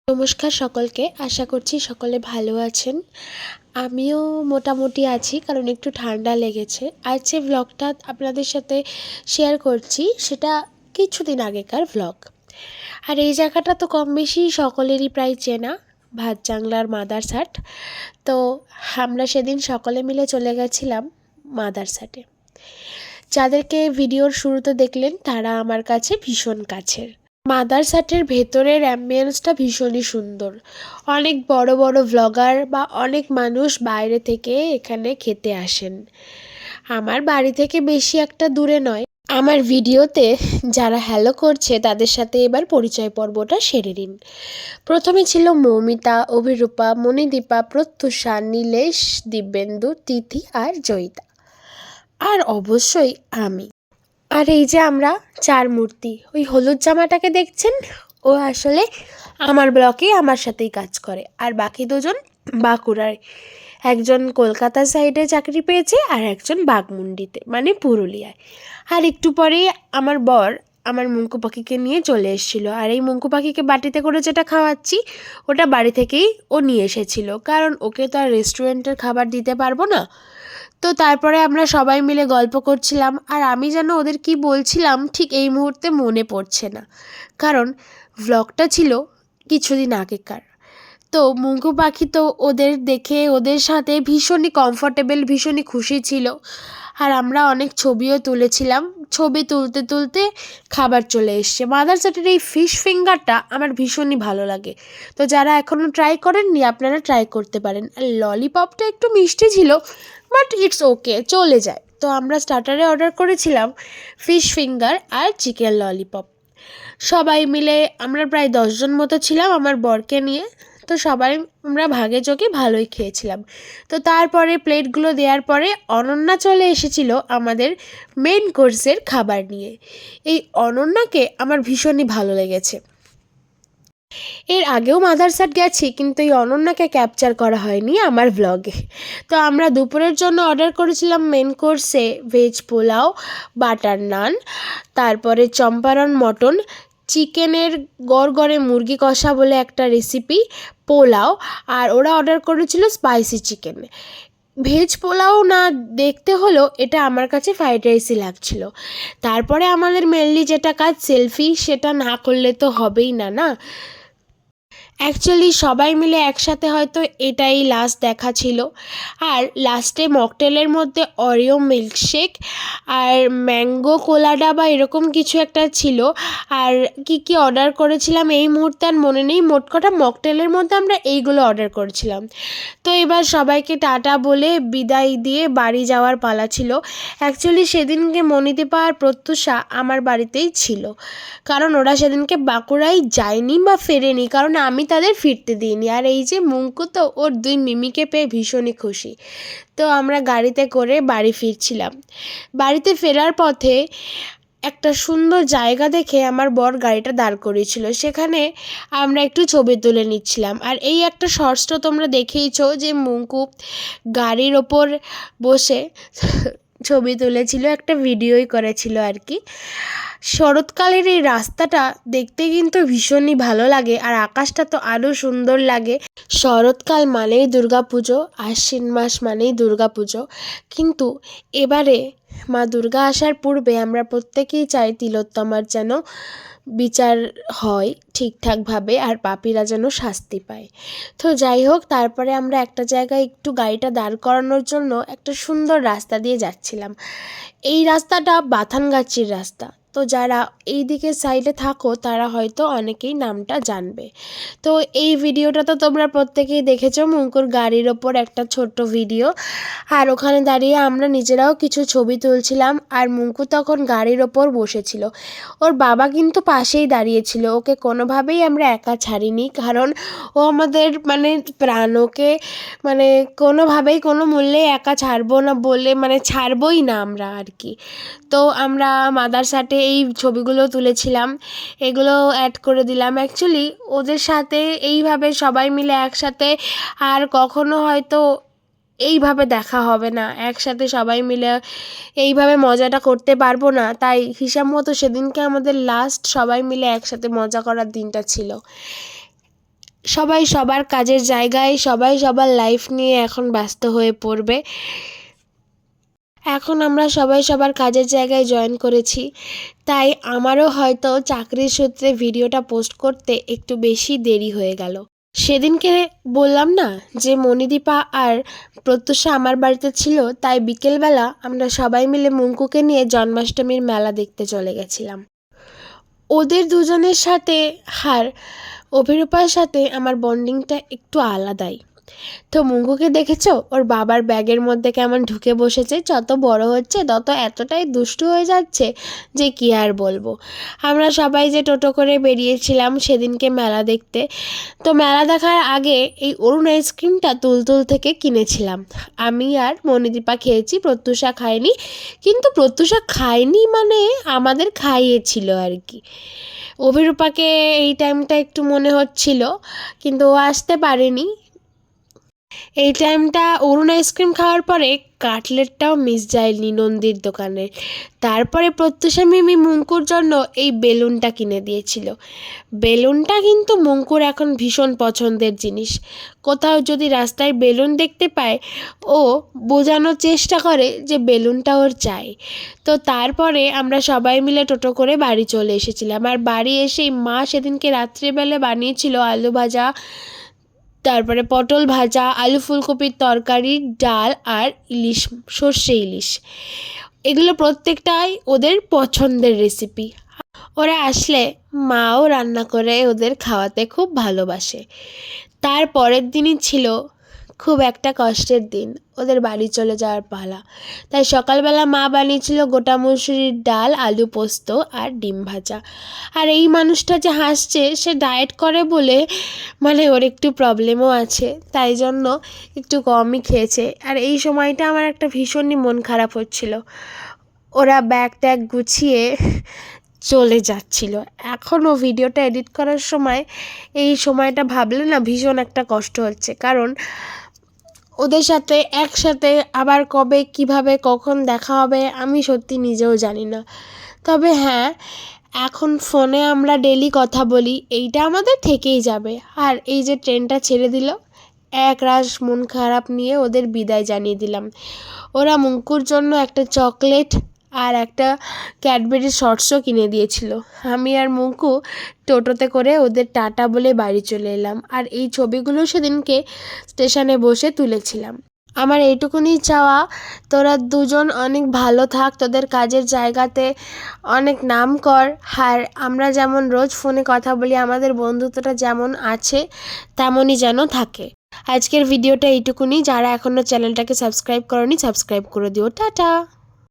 নমস্কার সকলকে, আশা করছি সকলে ভালো আছেন। আমিও মোটামুটি আছি, কারণ একটু ঠান্ডা লেগেছে। আজ যে ভ্লগটা আপনাদের সাথে শেয়ার করছি সেটা কিছুদিন আগেকার ভ্লগ। আর এই জায়গাটা তো কম বেশি সকলেরই প্রায় চেনা, ভাতজাংলার মাদারসাট। তো আমরা সেদিন সকলে মিলে চলে গেছিলাম মাদারসাটে। যাদেরকে ভিডিওর শুরুতে দেখলেন তারা আমার কাছে ভীষণ কাছের। মাদারসাটের ভেতরের অ্যাম্বিয়েন্সটা ভীষণই সুন্দর। অনেক বড় বড় ভ্লগার বা অনেক মানুষ বাইরে থেকে এখানে খেতে আসেন। আমার বাড়ি থেকে বেশি একটা দূরে নয়। আমার ভিডিওতে যারা হ্যালো করছে তাদের সাথে এবার পরিচয় পর্বটা সেরে নিন। প্রথমে ছিল মৌমিতা, অভিরূপা, মণিদীপা, প্রত্যুষা, নীলেশ, দিব্যেন্দু, তিথি আর জয়িতা, আর অবশ্যই আমি। আর এই যে আমরা চার মূর্তি, ওই হলুদ জামাটাকে দেখছেন, ও আসলে আমার ব্লকে আমার সাথেই কাজ করে। আর বাকি দুজন বাঁকুড়ায়, একজন কলকাতা সাইডে চাকরি পেয়েছে আর একজন বাঘমুন্ডিতে মানে পুরুলিয়ায়। আর একটু পরেই আমার বর আমার মুঙ্কু পাখিকে নিয়ে চলে এসেছিলো। আর এই মুঙ্কু পাখিকে বাটিতে করে যেটা খাওয়াচ্ছি ওটা বাড়ি থেকেই ও নিয়ে এসেছিলো, কারণ ওকে তো আর রেস্টুরেন্টের খাবার দিতে পারবো না। তো তারপরে আমরা সবাই মিলে গল্প করছিলাম, আর আমি যেন ওদের কি বলছিলাম ঠিক এই মুহূর্তে মনে পড়ছে না, কারণ ভ্লগটা ছিল কিছুদিন আগেকার। তো মুঙ্কু পাখি তো ওদের দেখে ওদের সাথে ভীষণই কমফর্টেবল, ভীষণই খুশি ছিল। আর আমরা অনেক ছবিও তুলেছিলাম। ছবি তুলতে তুলতে খাবার চলে এসছে। মাদারসাটের এই ফিশ ফিঙ্গারটা আমার ভীষণই ভালো লাগে। তো যারা এখনও ট্রাই করেননি আপনারা ট্রাই করতে পারেন। আর ললিপপটা একটু মিষ্টি ছিল, বাট ইটস ওকে, চলে যায়। তো আমরা স্টার্টারে অর্ডার করেছিলাম ফিশ ফিঙ্গার আর চিকেন ললিপপ। সবাই মিলে আমরা প্রায় 10 জন মতো ছিলাম আমার বরকে নিয়ে। তো সবাই আমরা ভাগে চোখে ভালোই খেয়েছিলাম। তো তারপরে প্লেটগুলো দেওয়ার পরে অনন্যা চলে এসেছিল আমাদের মেন কোর্সের খাবার নিয়ে। এই অনন্যাকে আমার ভীষণই ভালো লেগেছে। এর আগেও মাদারসাট গেছি, কিন্তু এই অনন্যাকে ক্যাপচার করা হয়নি আমার ভ্লগে। তো আমরা দুপুরের জন্য অর্ডার করেছিলাম মেন কোর্সে ভেজ পোলাও, বাটার নান, তারপরে চম্পারন মটন, চিকেনের গড়গড়ে মুরগি কষা বলে একটা রেসিপি, পোলাও, আর ওরা অর্ডার করেছিল স্পাইসি চিকেন। ভেজ পোলাও না দেখতে হলো, এটা আমার কাছে ফ্রাইড রাইসই লাগছিল। তারপরে আমাদের মেনলি যেটা কাজ সেলফি, সেটা না করলে তো হবেই না, না। অ্যাকচুয়ালি সবাই মিলে একসাথে হয়তো এটাই লাস্ট দেখা ছিল। আর লাস্টে মকটেলের মধ্যে অরিও মিল্কশেক আর ম্যাঙ্গো কোলাডা বা এরকম কিছু একটা ছিল। আর কি কি অর্ডার করেছিলাম এই মুহূর্তে আর মনে নেই, মোট কটা মকটেলের মধ্যে আমরা এইগুলো অর্ডার করেছিলাম। তো এবার সবাইকে টাটা বলে বিদায় দিয়ে বাড়ি যাওয়ার পালা ছিল। অ্যাকচুয়ালি সেদিনকে মণিদীপা আর প্রত্যুষা আমার বাড়িতেই ছিল, কারণ ওরা সেদিনকে বাঁকুড়ায় যায়নি বা ফেরেনি, কারণ আমি তাদের ফিরতে দিইনি। আর এই যে মুঙ্কু তো ওর দুই মিমিকে পেয়ে ভীষণই খুশি। তো আমরা গাড়িতে করে বাড়ি ফিরছিলাম। বাড়িতে ফেরার পথে একটা সুন্দর জায়গা দেখে আমার বর গাড়িটা দাঁড় করিয়েছিল, সেখানে আমরা একটু ছবি তুলে নিচ্ছিলাম। আর এই একটা শর্টস তো তোমরা দেখেইছো যে মুঙ্কু গাড়ির ওপর বসে ছবি তুলেছিল, একটা ভিডিওই করেছিল আর কি। শরৎকালের এই রাস্তাটা দেখতে কিন্তু ভীষণই ভালো লাগে, আর আকাশটা তো আরও সুন্দর লাগে। শরৎকাল মানেই দুর্গাপুজো, আশ্বিন মাস মানেই দুর্গাপুজো। কিন্তু এবারে মা দুর্গা আসার পূর্বে আমরা প্রত্যেকেই চাই তিলোত্তমার যেন বিচার হয় ঠিকঠাকভাবে, আর পাপীরা যেন শাস্তি পায়। তো যাই হোক, তারপরে আমরা একটা জায়গায় একটু গাড়িটা দাঁড় করানোর জন্য একটা সুন্দর রাস্তা দিয়ে যাচ্ছিলাম। এই রাস্তাটা বাথানগাছির রাস্তা। তো যারা এই দিকের সাইডে থাকো তারা হয়তো অনেকেই নামটা জানবে। তো এই ভিডিওটা তো তোমরা প্রত্যেকেই দেখেছো, মুঙ্কুর গাড়ির ওপর একটা ছোট্ট ভিডিও। আর ওখানে দাঁড়িয়ে আমরা নিজেরাও কিছু ছবি তুলছিলাম। আর মুঙ্কু তখন গাড়ির ওপর বসেছিল, ওর বাবা কিন্তু পাশেই দাঁড়িয়েছিল। ওকে কোনোভাবেই আমরা একা ছাড়িনি, কারণ ও আমাদের মানে প্রাণ। ওকে মানে কোনোভাবেই কোনো মূল্যে একা ছাড়বো না বলে, মানে ছাড়বই না আমরা আর কি। তো আমরা মাদারসাটে এই ছবিগুলো তুলেছিলাম, এগুলো অ্যাড করে দিলাম। অ্যাকচুয়ালি ওদের সাথে এইভাবে সবাই মিলে একসাথে আর কখনো হয়তো এইভাবে দেখা হবে না, একসাথে সবাই মিলে এইভাবে মজাটা করতে পারবো না। তাই হিসাব মতো সেদিনকে আমাদের লাস্ট সবাই মিলে একসাথে মজা করার দিনটা ছিল। সবাই সবার কাজের জায়গায়, সবাই সবার লাইফ নিয়ে এখন ব্যস্ত হয়ে পড়বে। এখন আমরা সবাই সবার কাজের জায়গায় জয়েন করেছি, তাই আমারও হয়তো চাকরির সূত্রে ভিডিওটা পোস্ট করতে একটু বেশি দেরি হয়ে গেল। সেদিনকে বললাম না যে মণিদীপা আর প্রত্যুষা আমার বাড়িতে ছিল, তাই বিকেলবেলা আমরা সবাই মিলে মুঙ্কুকে নিয়ে জন্মাষ্টমীর মেলা দেখতে চলে গেছিলাম। ওদের দুজনের সাথে আর অভিরূপার সাথে আমার বন্ডিংটা একটু আলাদাই। তো মুঙ্কুকে দেখেছো, ওর বাবার ব্যাগের মধ্যে কেমন ঢুকে বসেছে। যত বড় হচ্ছে তত এতটাই দুষ্টু হয়ে যাচ্ছে যে কি আর বলবো। আমরা সবাই যে টোটো করে বেরিয়েছিলাম সেদিনকে মেলা দেখতে, তো মেলা দেখার আগে এই অরুণ আইসক্রিমটা তুলতুল থেকে কিনেছিলাম। আমি আর মণিদীপা খেয়েছি, প্রত্যুষা খায়নি। কিন্তু প্রত্যুষা খায়নি মানে আমাদের খাইয়েছিল আর কি। অভিরূপাকে এই টাইমটা একটু মনে হচ্ছিল, কিন্তু ও আসতে পারেনি। এই টাইমটা অরুণ আইসক্রিম খাওয়ার পরে কাটলেটটাও মিস যায়নি নন্দীর দোকানে। তারপরে প্রত্যুষা মিমি মুঙ্কুর জন্য এই বেলুনটা কিনে দিয়েছিল। বেলুনটা কিন্তু মুঙ্কুর এখন ভীষণ পছন্দের জিনিস। কোথাও যদি রাস্তায় বেলুন দেখতে পায়, ও বোঝানোর চেষ্টা করে যে বেলুনটা ওর চাই। তো তারপরে আমরা সবাই মিলে টোটো করে বাড়ি চলে এসেছিলাম। আর বাড়ি এসেই মা সেদিনকে রাত্রিবেলা বানিয়েছিল আলু ভাজা, তারপরে পটল ভাজা, আলু ফুলকপির তরকারি, ডাল আর ইলিশ, সর্ষে ইলিশ। এগুলো প্রত্যেকটাই ওদের পছন্দের রেসিপি। ওরা আসলে মাও রান্না করে ওদের খাওয়াতে খুব ভালোবাসে। তার পরের দিনই ছিল খুব একটা কষ্টের দিন, ওদের বাড়ি চলে যাওয়ার পালা। তাই সকালবেলা মা বানিয়েছিল গোটা মুসুরির ডাল, আলু পোস্ত আর ডিম ভাজা। আর এই মানুষটা যে হাসছে, সে ডায়েট করে বলে ওর একটু প্রবলেমও আছে, তাই জন্য একটু কমই খেয়েছে। আর এই সময়টা আমার একটা ভীষণই মন খারাপ হচ্ছিল। ওরা ব্যাগ ট্যাগ গুছিয়ে চলে যাচ্ছিল। এখনও ভিডিওটা এডিট করার সময় এই সময়টা ভাবলে না ভীষণ একটা কষ্ট হচ্ছে, কারণ ওদের সাথে একসাথে আবার কবে কিভাবে কখন দেখা হবে আমি সত্যি নিজেও জানি না। তবে হ্যাঁ, এখন ফোনে আমরা ডেলি কথা বলি, এইটা আমাদের থেকেই যাবে। আর এই যে ট্রেনটা ছেড়ে দিল, এক রাশ মন খারাপ নিয়ে ওদের বিদায় জানিয়ে দিলাম। ওরা মুঙ্কুর জন্য একটা চকলেট আর একটা ক্যাডবেরি শর্টসও কিনে দিয়েছিল। আমি আর মুঙ্কু টোটোতে করে ওদের টাটা বলে বাড়ি চলে এলাম। আর এই ছবিগুলো সেদিনকে স্টেশনে বসে তুলেছিলাম। আমার এইটুকুনি চাওয়া, তোরা দুজন অনেক ভালো থাক, তোদের কাজের জায়গাতে অনেক নাম কর। আর আমরা যেমন রোজ ফোনে কথা বলি, আমাদের বন্ধুত্বটা যেমন আছে তেমনই যেন থাকে। আজকের ভিডিওটা এইটুকুনি। যারা এখনও চ্যানেলটাকে সাবস্ক্রাইব করনি, সাবস্ক্রাইব করে দিও। টাটা।